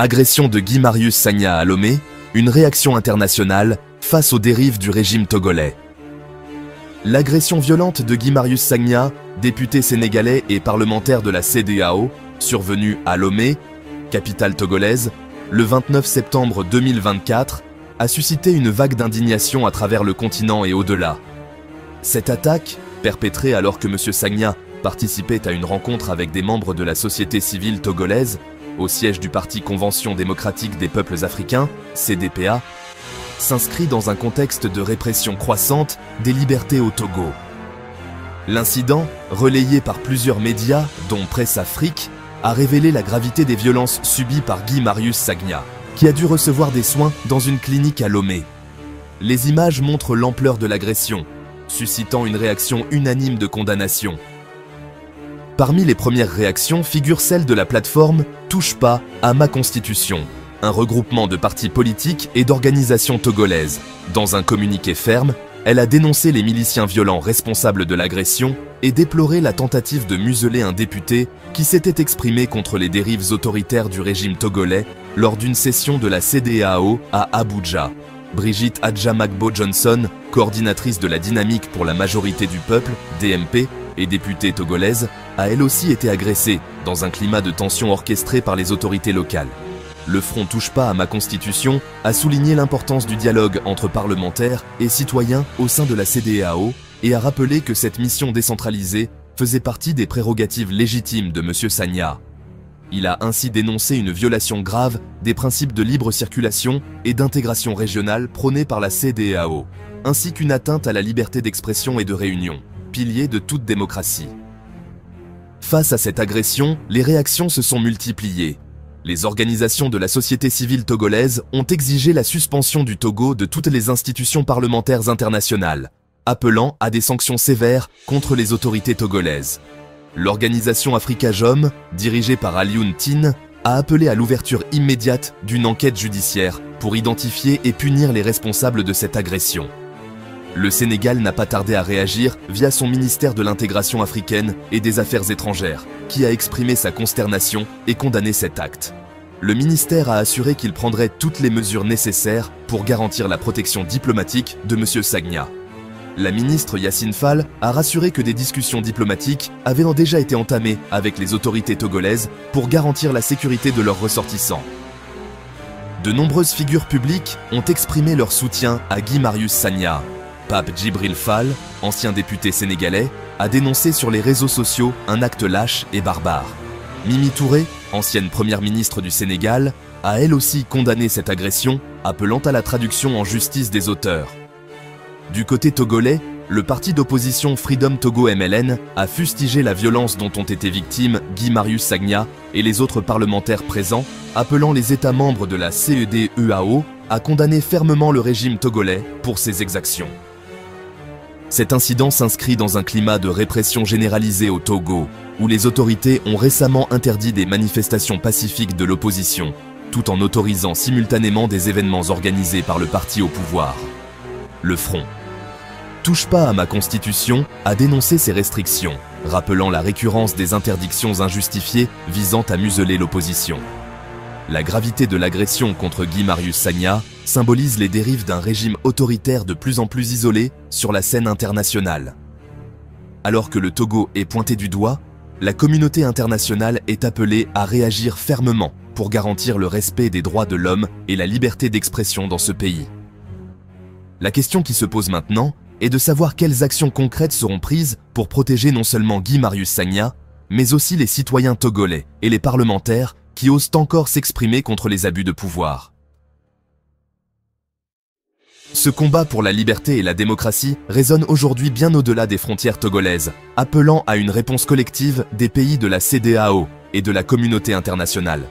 Agression de Guy Marius Sagna à Lomé, une réaction internationale face aux dérives du régime togolais. L'agression violente de Guy Marius Sagna, député sénégalais et parlementaire de la CEDEAO, survenue à Lomé, capitale togolaise, le 29 septembre 2024, a suscité une vague d'indignation à travers le continent et au-delà. Cette attaque, perpétrée alors que M. Sagna participait à une rencontre avec des membres de la société civile togolaise, au siège du Parti Convention démocratique des peuples africains, CDPA, s'inscrit dans un contexte de répression croissante des libertés au Togo. L'incident, relayé par plusieurs médias, dont Presse Afrique, a révélé la gravité des violences subies par Guy Marius Sagna, qui a dû recevoir des soins dans une clinique à Lomé. Les images montrent l'ampleur de l'agression, suscitant une réaction unanime de condamnation. Parmi les premières réactions figure celle de la plateforme « Touche pas à ma constitution », un regroupement de partis politiques et d'organisations togolaises. Dans un communiqué ferme, elle a dénoncé les miliciens violents responsables de l'agression et déploré la tentative de museler un député qui s'était exprimé contre les dérives autoritaires du régime togolais lors d'une session de la CEDEAO à Abuja. Brigitte Adjamagbo Johnson, coordinatrice de la Dynamique pour la majorité du peuple, DMP, et députée togolaise, a elle aussi été agressée dans un climat de tension orchestré par les autorités locales. Le Front Touche pas à ma constitution a souligné l'importance du dialogue entre parlementaires et citoyens au sein de la CEDEAO et a rappelé que cette mission décentralisée faisait partie des prérogatives légitimes de M. Sagna. Il a ainsi dénoncé une violation grave des principes de libre circulation et d'intégration régionale prônés par la CEDEAO, ainsi qu'une atteinte à la liberté d'expression et de réunion, pilier de toute démocratie. Face à cette agression, les réactions se sont multipliées. Les organisations de la société civile togolaise ont exigé la suspension du Togo de toutes les institutions parlementaires internationales, appelant à des sanctions sévères contre les autorités togolaises. L'organisation Afrikajom, dirigée par Alioune Tine, a appelé à l'ouverture immédiate d'une enquête judiciaire pour identifier et punir les responsables de cette agression. Le Sénégal n'a pas tardé à réagir via son ministère de l'intégration africaine et des Affaires étrangères, qui a exprimé sa consternation et condamné cet acte. Le ministère a assuré qu'il prendrait toutes les mesures nécessaires pour garantir la protection diplomatique de M. Sagna. La ministre Yacine Fall a rassuré que des discussions diplomatiques avaient déjà été entamées avec les autorités togolaises pour garantir la sécurité de leurs ressortissants. De nombreuses figures publiques ont exprimé leur soutien à Guy Marius Sagna. Pape Djibril Fall, ancien député sénégalais, a dénoncé sur les réseaux sociaux un acte lâche et barbare. Mimi Touré, ancienne première ministre du Sénégal, a elle aussi condamné cette agression, appelant à la traduction en justice des auteurs. Du côté togolais, le parti d'opposition Freedom Togo MLN a fustigé la violence dont ont été victimes Guy Marius Sagna et les autres parlementaires présents, appelant les États membres de la CEDEAO à condamner fermement le régime togolais pour ses exactions. Cet incident s'inscrit dans un climat de répression généralisée au Togo, où les autorités ont récemment interdit des manifestations pacifiques de l'opposition, tout en autorisant simultanément des événements organisés par le parti au pouvoir. Le Front Touche pas à ma constitution a dénoncé ces restrictions, rappelant la récurrence des interdictions injustifiées visant à museler l'opposition. La gravité de l'agression contre Guy Marius Sagna symbolise les dérives d'un régime autoritaire de plus en plus isolé sur la scène internationale. Alors que le Togo est pointé du doigt, la communauté internationale est appelée à réagir fermement pour garantir le respect des droits de l'homme et la liberté d'expression dans ce pays. La question qui se pose maintenant est de savoir quelles actions concrètes seront prises pour protéger non seulement Guy Marius Sagna, mais aussi les citoyens togolais et les parlementaires qui osent encore s'exprimer contre les abus de pouvoir. Ce combat pour la liberté et la démocratie résonne aujourd'hui bien au-delà des frontières togolaises, appelant à une réponse collective des pays de la CEDEAO et de la communauté internationale.